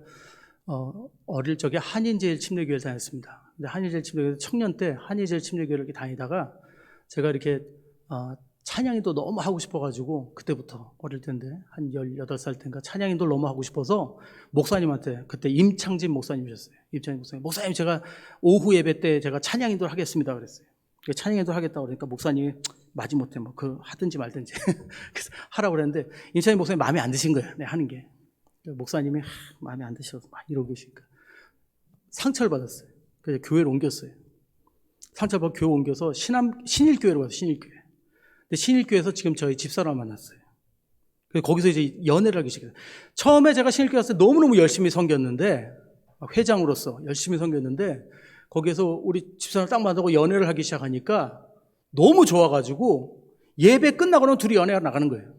어릴 적에 한인제일침례교회를 다녔습니다. 근데 한인제일침례교회 청년 때 한인제일침례교회를 이렇게 다니다가 제가 이렇게 찬양인도 너무 하고 싶어가지고, 그때부터 어릴 때인데 한 18살 때인가 찬양인도 너무 하고 싶어서 목사님한테, 그때 임창진 목사님이셨어요. 임창진 목사님, 목사님 제가 오후 예배 때 제가 찬양인도를 하겠습니다 그랬어요. 찬양인도를 하겠다고 그러니까 목사님이 마지못해 하든지 말든지 그래서 하라고 그랬는데 임창진 목사님 마음에 안 드신 거예요. 하는 게. 목사님이 마음에 안 드셔서 막 이러고 계시니까 상처를 받았어요. 그래서 교회를 옮겼어요. 상처를 받고 교회 옮겨서 신일교회로 가서 신일교회. 근데 신일교회에서 지금 저희 집사람을 만났어요. 그래서 거기서 이제 연애를 하기 시작했어요. 처음에 제가 신일교회 갔을 때 너무너무 열심히 섬겼는데, 회장으로서 열심히 섬겼는데, 거기에서 우리 집사람을 딱 만나고 연애를 하기 시작하니까 너무 좋아가지고 예배 끝나고 나면 둘이 연애하러 나가는 거예요.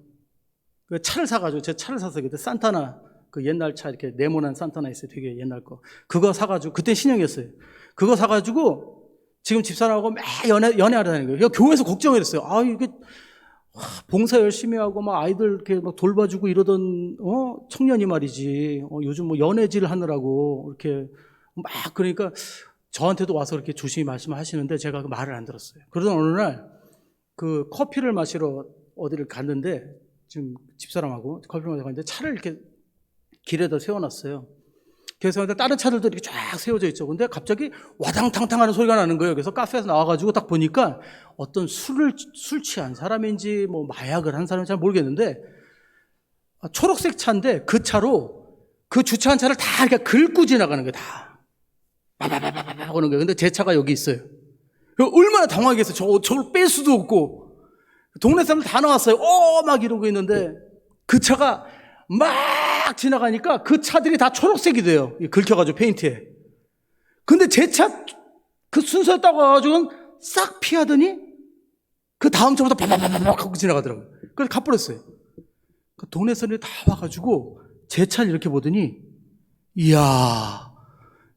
차를 사가지고, 제 차를 샀어요. 그때 산타나, 그 옛날 차 이렇게 네모난 산타나 있어요. 되게 옛날 거. 그거 사가지고, 그때 신형이었어요. 그거 사가지고 지금 집사람하고 매 연애하러 다니는 거예요. 교회에서 걱정을 했어요. 이게 봉사 열심히 하고 아이들 이렇게 돌봐주고 이러던 청년이 말이지. 요즘 연애질 하느라고 이렇게 그러니까 저한테도 와서 이렇게 조심히 말씀하시는데 제가 그 말을 안 들었어요. 그러던 어느 날 그 커피를 마시러 어디를 갔는데, 지금 집사람하고 커피를 마시러 갔는데 차를 이렇게 길에다 세워놨어요. 그래서 다른 차들도 이렇게 쫙 세워져 있죠. 근데 갑자기 와당탕탕 하는 소리가 나는 거예요. 그래서 카페에서 나와가지고 딱 보니까 어떤 술 취한 사람인지 마약을 한 사람인지 잘 모르겠는데, 초록색 차인데 그 차로 그 주차한 차를 다 이렇게 긁고 지나가는 거예요. 다. 바바바바바 오는 거예요. 근데 제 차가 여기 있어요. 얼마나 당황했어요. 저걸 뺄 수도 없고. 동네 사람들 다 나왔어요. 막 이러고 있는데 그 차가 막 지나가니까 그 차들이 다 초록색이 돼요. 긁혀가지고 페인트에. 근데 제 차 그 순서에 딱 와가지고 싹 피하더니 그 다음 차부터 바바바바박 하고 지나가더라고요. 그래서 가버렸어요. 그 동네 사람들이 다 와가지고 제 차를 이렇게 보더니 이야,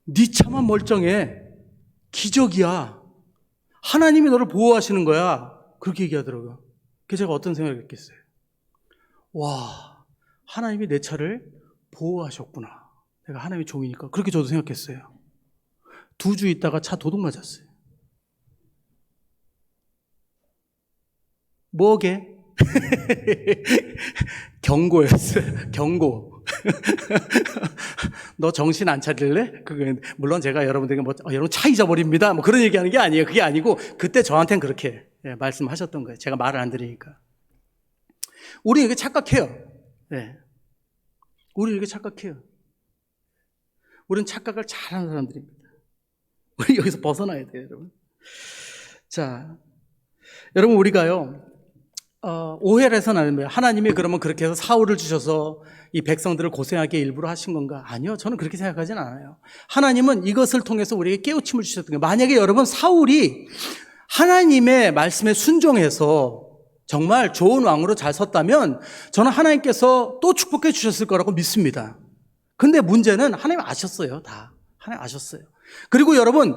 네 차만 멀쩡해. 기적이야. 하나님이 너를 보호하시는 거야. 그렇게 얘기하더라고요. 그래서 제가 어떤 생각을 했겠어요? 와, 하나님이 내 차를 보호하셨구나. 내가 하나님의 종이니까. 그렇게 저도 생각했어요. 2주 있다가 차 도둑 맞았어요. 뭐게? 경고였어요. 경고. 너 정신 안 차릴래? 물론 제가 여러분들에게 여러분 차 잊어버립니다. 그런 얘기하는 게 아니에요. 그게 아니고 그때 저한테는 그렇게 말씀하셨던 거예요. 제가 말을 안 들으니까. 우리 이게 착각해요. 네. 우리 이게 착각해요. 우리는 착각을 잘하는 사람들입니다. 우리 여기서 벗어나야 돼요, 여러분. 자, 여러분 우리가요. 오해를 해서는 안 됩니다. 하나님이 그러면 그렇게 해서 사울을 주셔서 이 백성들을 고생하게 일부러 하신 건가? 아니요. 저는 그렇게 생각하진 않아요. 하나님은 이것을 통해서 우리에게 깨우침을 주셨던 거예요. 만약에 여러분 사울이 하나님의 말씀에 순종해서 정말 좋은 왕으로 잘 섰다면 저는 하나님께서 또 축복해 주셨을 거라고 믿습니다. 근데 문제는 하나님 아셨어요. 다. 하나님 아셨어요. 그리고 여러분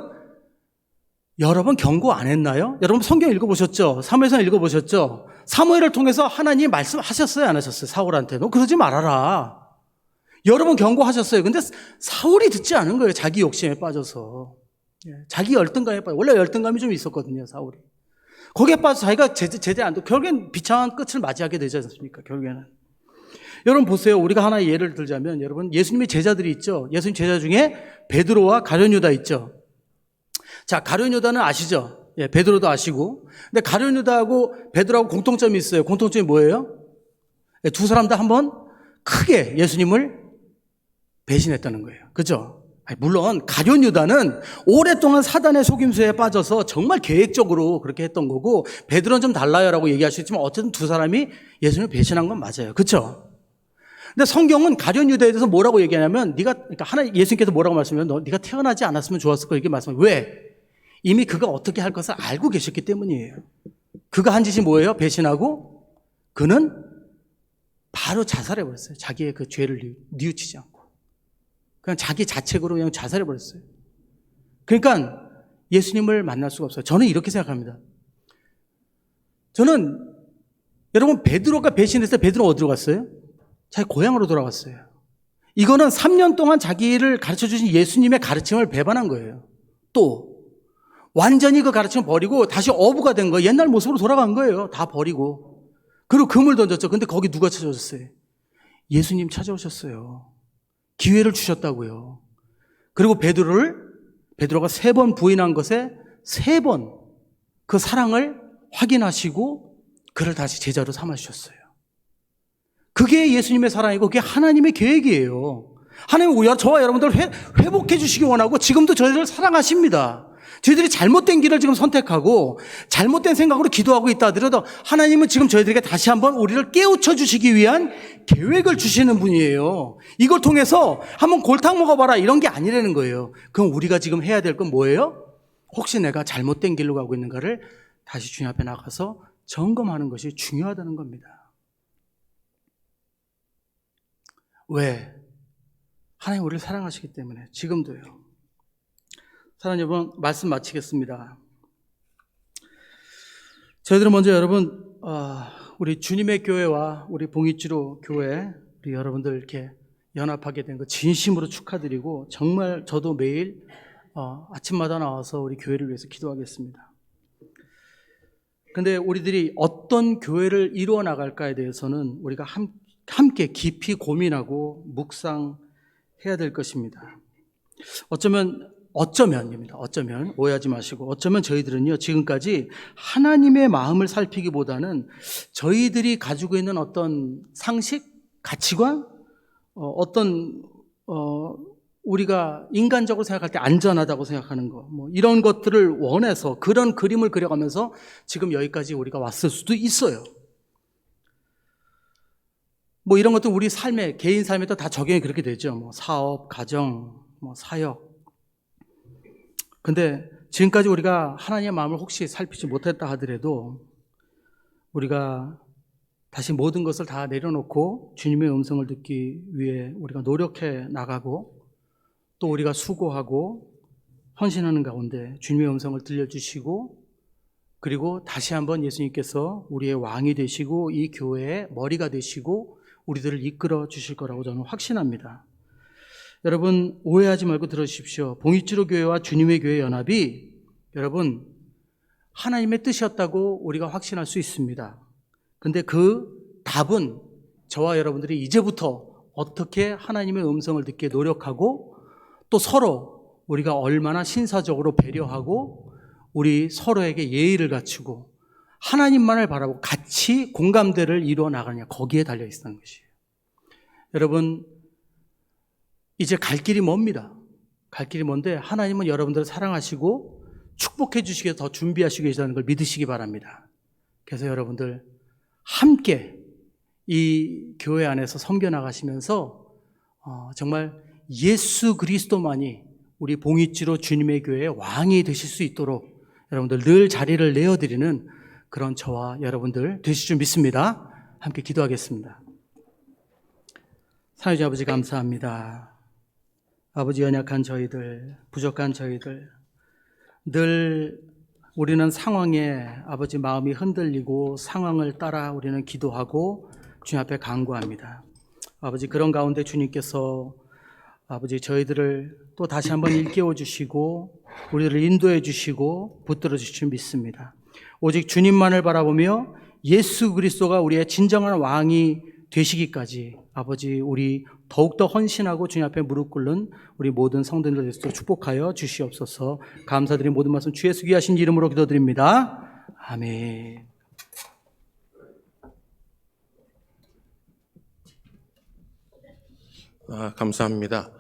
경고 안 했나요? 여러분 성경 읽어보셨죠? 사무엘상 읽어보셨죠? 사무엘을 통해서 하나님 말씀하셨어요? 안 하셨어요? 사울한테 너 그러지 말아라. 여러분 경고하셨어요. 근데 사울이 듣지 않은 거예요. 자기 욕심에 빠져서. 자기 열등감에 빠져. 원래 열등감이 좀 있었거든요. 사울이. 거기에 빠져서 자기가 제대로 안 돼. 결국엔 비참한 끝을 맞이하게 되지 않습니까? 결국에는. 여러분 보세요. 우리가 하나 예를 들자면 여러분 예수님의 제자들이 있죠. 예수님 제자 중에 베드로와 가룟 유다 있죠. 자, 가룟 유다는 아시죠? 예, 베드로도 아시고. 근데 가룟 유다하고 베드로하고 공통점이 있어요. 공통점이 뭐예요? 예, 두 사람 다 한번 크게 예수님을 배신했다는 거예요. 그죠? 물론 가룟 유다는 오랫동안 사단의 속임수에 빠져서 정말 계획적으로 그렇게 했던 거고 베드로는 좀 달라요라고 얘기할 수 있지만 어쨌든 두 사람이 예수님을 배신한 건 맞아요. 그렇죠? 근데 성경은 가룟 유다에 대해서 뭐라고 얘기하냐면 그러니까 예수님께서 뭐라고 말씀하면 네가 태어나지 않았으면 좋았을 거 이렇게 말씀해요. 왜? 이미 그가 어떻게 할 것을 알고 계셨기 때문이에요. 그가 한 짓이 뭐예요? 배신하고 그는 바로 자살해버렸어요. 자기의 그 죄를 뉘우치지 않고. 그냥 자기 자책으로 그냥 자살해버렸어요. 그러니까 예수님을 만날 수가 없어요. 저는 이렇게 생각합니다. 저는 여러분 베드로가 배신했을 때 베드로 어디로 갔어요? 자기 고향으로 돌아갔어요. 이거는 3년 동안 자기를 가르쳐주신 예수님의 가르침을 배반한 거예요. 또 완전히 그 가르침을 버리고 다시 어부가 된 거예요. 옛날 모습으로 돌아간 거예요. 다 버리고. 그리고 금을 던졌죠. 근데 거기 누가 찾아오셨어요? 예수님 찾아오셨어요. 기회를 주셨다고요. 그리고 베드로가 3번 부인한 것에 3번 그 사랑을 확인하시고 그를 다시 제자로 삼아주셨어요. 그게 예수님의 사랑이고 그게 하나님의 계획이에요. 하나님은 저와 여러분들을 회복해 주시기 원하고 지금도 저희를 사랑하십니다. 저희들이 잘못된 길을 지금 선택하고 잘못된 생각으로 기도하고 있다 하더라도 하나님은 지금 저희들에게 다시 한번 우리를 깨우쳐 주시기 위한 계획을 주시는 분이에요. 이걸 통해서 한번 골탕 먹어봐라 이런 게 아니라는 거예요. 그럼 우리가 지금 해야 될 건 뭐예요? 혹시 내가 잘못된 길로 가고 있는가를 다시 주님 앞에 나가서 점검하는 것이 중요하다는 겁니다. 왜? 하나님 우리를 사랑하시기 때문에 지금도요. 사랑하는 여러분, 말씀 마치겠습니다. 저희들은 먼저 여러분 우리 주님의 교회와 우리 봉익주로 교회 우리 여러분들 이렇게 연합하게 된 거 진심으로 축하드리고 정말 저도 매일 아침마다 나와서 우리 교회를 위해서 기도하겠습니다. 근데 우리들이 어떤 교회를 이루어 나갈까에 대해서는 우리가 함께 깊이 고민하고 묵상해야 될 것입니다. 어쩌면입니다. 어쩌면 오해하지 마시고 어쩌면 저희들은요 지금까지 하나님의 마음을 살피기보다는 저희들이 가지고 있는 어떤 상식, 가치관, 어떤 우리가 인간적으로 생각할 때 안전하다고 생각하는 거, 뭐 이런 것들을 원해서 그런 그림을 그려가면서 지금 여기까지 우리가 왔을 수도 있어요. 뭐 이런 것도 우리 삶에, 개인 삶에도 다 적용이 그렇게 되죠. 뭐 사업, 가정, 뭐 사역. 근데 지금까지 우리가 하나님의 마음을 혹시 살피지 못했다 하더라도 우리가 다시 모든 것을 다 내려놓고 주님의 음성을 듣기 위해 우리가 노력해 나가고 또 우리가 수고하고 헌신하는 가운데 주님의 음성을 들려주시고 그리고 다시 한번 예수님께서 우리의 왕이 되시고 이 교회의 머리가 되시고 우리들을 이끌어 주실 거라고 저는 확신합니다. 여러분 오해하지 말고 들어주십시오. 봉익주로 교회와 주님의 교회 연합이 여러분 하나님의 뜻이었다고 우리가 확신할 수 있습니다. 근데 그 답은 저와 여러분들이 이제부터 어떻게 하나님의 음성을 듣게 노력하고 또 서로 우리가 얼마나 신사적으로 배려하고 우리 서로에게 예의를 갖추고 하나님만을 바라보고 같이 공감대를 이루어 나가느냐 거기에 달려 있다는 것이에요. 여러분 이제 갈 길이 멉니다. 갈 길이 먼데 하나님은 여러분들을 사랑하시고 축복해 주시기 위해서 더 준비하시고 계시다는 걸 믿으시기 바랍니다. 그래서 여러분들 함께 이 교회 안에서 섬겨 나가시면서 정말 예수 그리스도만이 우리 봉익주로 주님의 교회의 왕이 되실 수 있도록 여러분들 늘 자리를 내어드리는 그런 저와 여러분들 되실 줄 믿습니다. 함께 기도하겠습니다. 사랑하는 아버지 감사합니다. 아버지 연약한 저희들, 부족한 저희들 늘 우리는 상황에 아버지 마음이 흔들리고 상황을 따라 우리는 기도하고 주님 앞에 간구합니다. 아버지 그런 가운데 주님께서 아버지 저희들을 또 다시 한번 일깨워 주시고 우리를 인도해 주시고 붙들어 주실 줄 믿습니다. 오직 주님만을 바라보며 예수 그리스도가 우리의 진정한 왕이 되시기까지 아버지 우리 더욱더 헌신하고 주님 앞에 무릎 꿇는 우리 모든 성도들 되시도록 축복하여 주시옵소서. 감사드린 모든 말씀 주 예수 귀하신 이름으로 기도드립니다. 아멘. 감사합니다.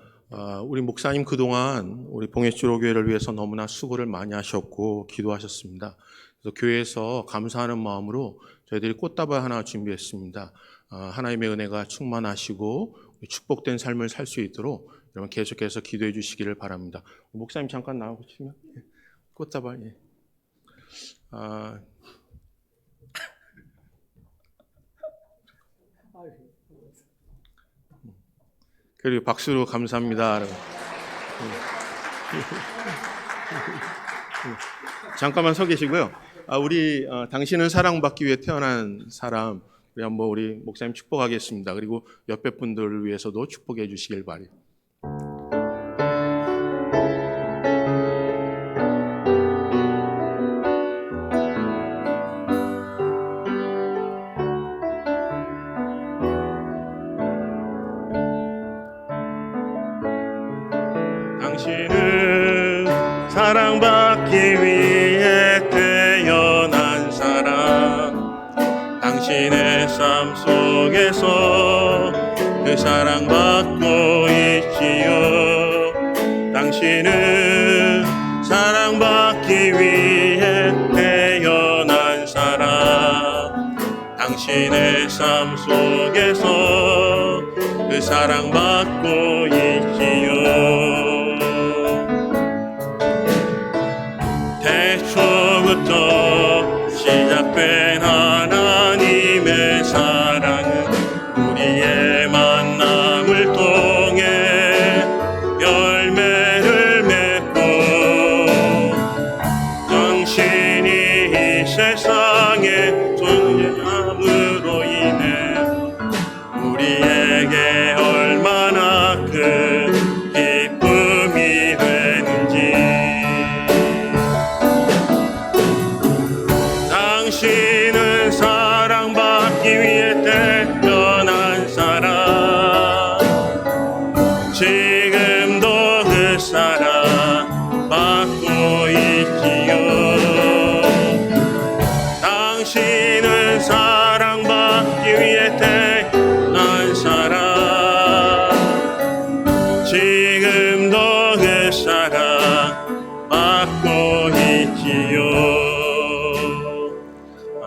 우리 목사님 그동안 우리 봉익주로 교회를 위해서 너무나 수고를 많이 하셨고 기도하셨습니다. 그래서 교회에서 감사하는 마음으로 저희들이 꽃다발 하나 준비했습니다. 하나님의 은혜가 충만하시고 축복된 삶을 살 수 있도록 여러분 계속해서 기도해 주시기를 바랍니다. 목사님 잠깐 나와보시면 꽃다발. 예. 그리고 박수로 감사합니다. 잠깐만 서 계시고요. 우리 당신은 사랑받기 위해 태어난 사람 우리 한번 우리 목사님 축복하겠습니다. 그리고 옆에 분들을 위해서도 축복해 주시길 바랍니다. 당신은 사랑받기 위해 태어난 사람 당신의 삶 속에서 그 사랑받고 있지요. 당신은 사랑받기 위해 태어난 사람 당신의 삶 속에서 그 사랑받고 있지요. 태초부터 시작된 하나님의 사랑은 우리의 만남을 통해 열매를 맺고 당신이 이 세상에 존재함으로 인해 우리에게 얼마나 큰 기쁨이 되는지 당신은 사랑받기 위해 태어난 사람 지금도 그 사랑 받고 있지요. 당신은 사랑받기 위해 태어난 사람 지금 사랑 받고 있지요.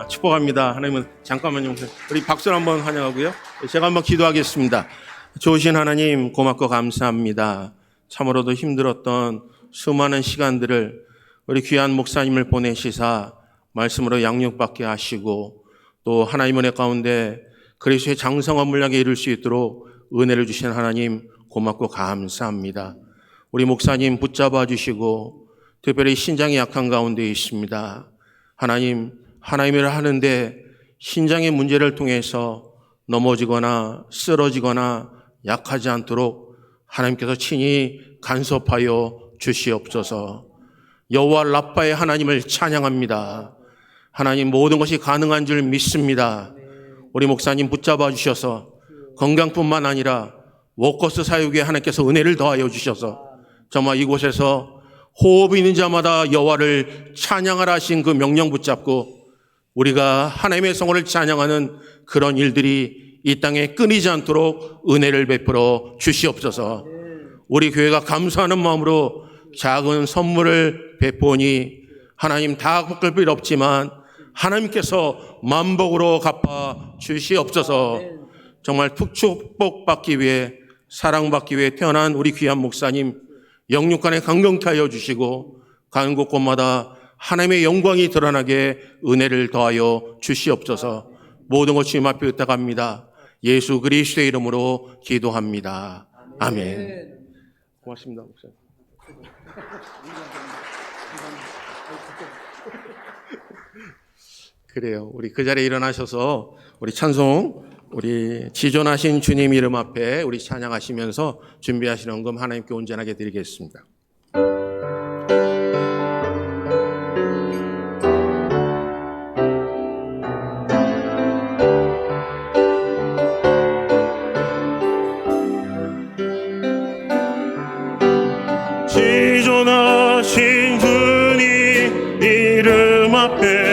축복합니다. 하나님은 잠깐만요. 우리 박수를 한번 환영하고요. 제가 한번 기도하겠습니다. 좋으신 하나님 고맙고 감사합니다. 참으로도 힘들었던 수많은 시간들을 우리 귀한 목사님을 보내시사 말씀으로 양육받게 하시고 또 하나님 은혜 가운데 그리스도의 장성한 분량에 이룰 수 있도록 은혜를 주신 하나님 고맙고 감사합니다. 우리 목사님 붙잡아 주시고 특별히 신장이 약한 가운데 있습니다. 하나님, 하나님을 하는데 신장의 문제를 통해서 넘어지거나 쓰러지거나 약하지 않도록 하나님께서 친히 간섭하여 주시옵소서. 여호와 라파의 하나님을 찬양합니다. 하나님 모든 것이 가능한 줄 믿습니다. 우리 목사님 붙잡아 주셔서 건강뿐만 아니라 워커스 사역에 하나님께서 은혜를 더하여 주셔서 정말 이곳에서 호흡 있는 자마다 여호와를 찬양하라 하신 그 명령 붙잡고 우리가 하나님의 성호를 찬양하는 그런 일들이 이 땅에 끊이지 않도록 은혜를 베풀어 주시옵소서. 우리 교회가 감사하는 마음으로 작은 선물을 베푸니 하나님 다 갚을 필요 없지만 하나님께서 만복으로 갚아 주시옵소서. 정말 축복받기 위해 사랑받기 위해 태어난 우리 귀한 목사님 영육간에 강경케 하여 주시고 가는 곳곳마다 하나님의 영광이 드러나게 은혜를 더하여 주시옵소서. 모든 것 주님 앞에 의탁합니다. 예수 그리스도의 이름으로 기도합니다. 아멘. 고맙습니다, 목사님. 그래요. 우리 그 자리에 일어나셔서 우리 찬송, 우리 지존하신 주님 이름 앞에 우리 찬양하시면서 준비하신 헌금 하나님께 온전하게 드리겠습니다. 지존하신 주님 이름 앞에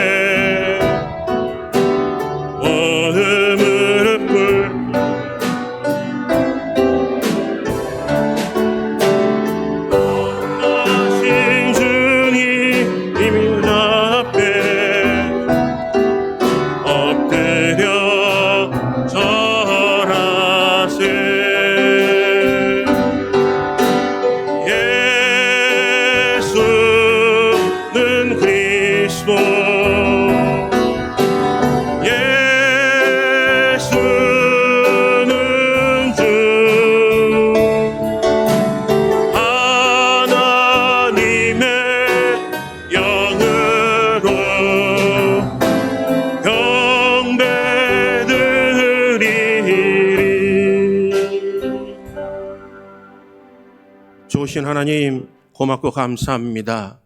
좋으신 하나님 고맙고 감사합니다.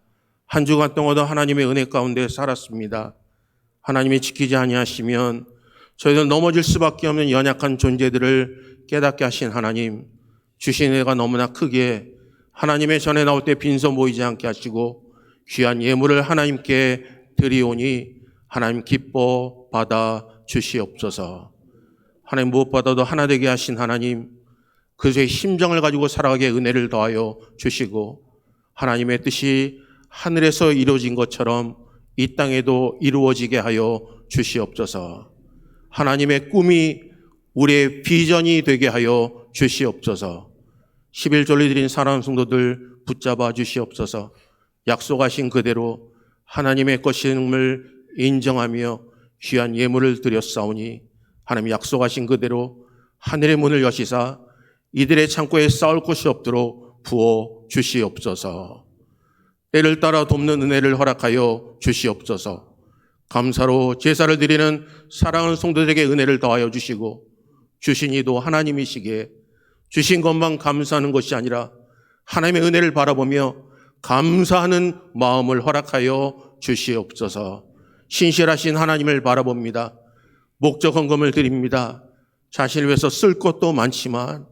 한 주간 동안도 하나님의 은혜 가운데 살았습니다. 하나님이 지키지 아니하시면 저희들 넘어질 수밖에 없는 연약한 존재들을 깨닫게 하신 하나님, 주신 은혜가 너무나 크기에 하나님의 전에 나올 때 빈손 모이지 않게 하시고 귀한 예물을 하나님께 드리오니 하나님 기뻐 받아 주시옵소서. 하나님 무엇보다도 하나 되게 하신 하나님, 그의 심정을 가지고 살아가게 은혜를 더하여 주시고 하나님의 뜻이 하늘에서 이루어진 것처럼 이 땅에도 이루어지게 하여 주시옵소서. 하나님의 꿈이 우리의 비전이 되게 하여 주시옵소서. 11조를 드린 사랑하는 성도들 붙잡아 주시옵소서. 약속하신 그대로 하나님의 것임을 인정하며 귀한 예물을 드렸사오니 하나님 약속하신 그대로 하늘의 문을 여시사 이들의 창고에 쌓을 곳이 없도록 부어 주시옵소서. 때를 따라 돕는 은혜를 허락하여 주시옵소서. 감사로 제사를 드리는 사랑하는 성도들에게 은혜를 더하여 주시고 주신 이도 하나님이시기에 주신 것만 감사하는 것이 아니라 하나님의 은혜를 바라보며 감사하는 마음을 허락하여 주시옵소서. 신실하신 하나님을 바라봅니다. 목적 헌금을 드립니다. 자신을 위해서 쓸 것도 많지만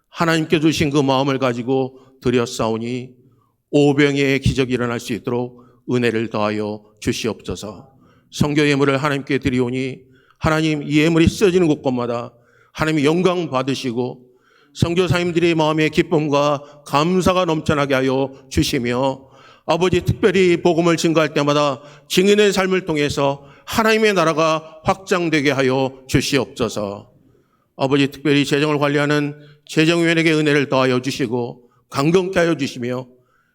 하나님께 주신 그 마음을 가지고 드렸사오니 오병이의 기적이 일어날 수 있도록 은혜를 더하여 주시옵소서. 성교 예물을 하나님께 드리오니 하나님 이 예물이 쓰여지는 곳곳마다 하나님이 영광 받으시고 선교사님들이 마음의 기쁨과 감사가 넘쳐나게 하여 주시며 아버지 특별히 복음을 증거할 때마다 증인의 삶을 통해서 하나님의 나라가 확장되게 하여 주시옵소서. 아버지 특별히 재정을 관리하는 재정위원에게 은혜를 더하여 주시고 강건케 하여 주시며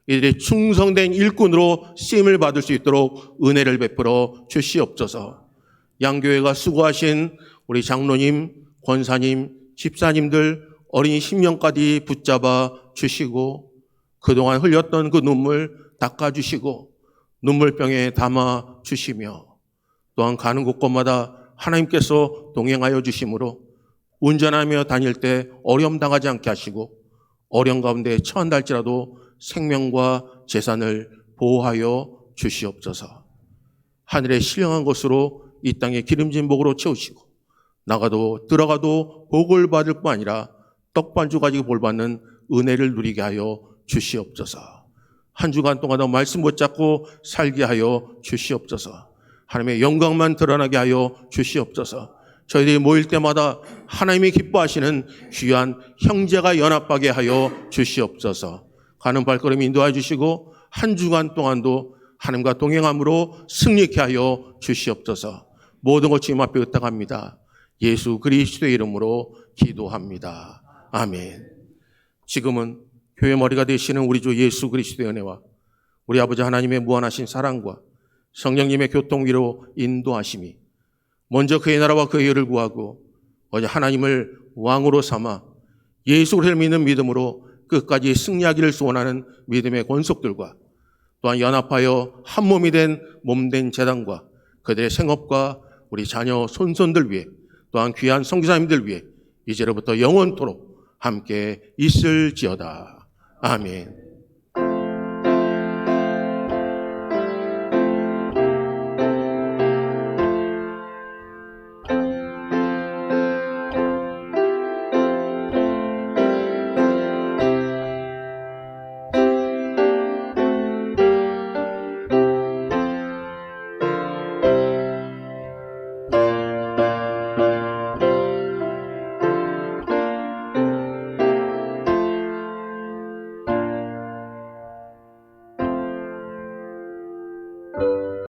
이들이 충성된 일꾼으로 쓰임을 받을 수 있도록 은혜를 베풀어 주시옵소서. 양교회가 수고하신 우리 장로님, 권사님, 집사님들 어린이 10명까지 붙잡아 주시고 그동안 흘렸던 그 눈물 닦아주시고 눈물병에 담아 주시며 또한 가는 곳곳마다 하나님께서 동행하여 주심으로 운전하며 다닐 때 어려움 당하지 않게 하시고 어려움 가운데 처한달지라도 생명과 재산을 보호하여 주시옵소서. 하늘의 신령한 것으로 이 땅에 기름진 복으로 채우시고 나가도 들어가도 복을 받을 뿐 아니라 떡반주 가지고 볼 받는 은혜를 누리게 하여 주시옵소서. 한 주간 동안 말씀 붙잡고 살게 하여 주시옵소서. 하나님의 영광만 드러나게 하여 주시옵소서. 저희들이 모일 때마다 하나님이 기뻐하시는 귀한 형제가 연합하게 하여 주시옵소서. 가는 발걸음 인도해 주시고 한 주간 동안도 하나님과 동행함으로 승리케 하여 주시옵소서. 모든 것 주님 앞에 의탁합니다. 예수 그리스도의 이름으로 기도합니다. 아멘. 지금은 교회 머리가 되시는 우리 주 예수 그리스도의 은혜와 우리 아버지 하나님의 무한하신 사랑과 성령님의 교통위로 인도하심이 먼저 그의 나라와 그의 의를 구하고 어제 하나님을 왕으로 삼아 예수 그리스도를 믿는 믿음으로 끝까지 승리하기를 소원하는 믿음의 권속들과 또한 연합하여 한 몸이 된 몸된 제단과 그들의 생업과 우리 자녀 손손들 위해 또한 귀한 선교사님들 위해 이제로부터 영원토록 함께 있을지어다. 아멘.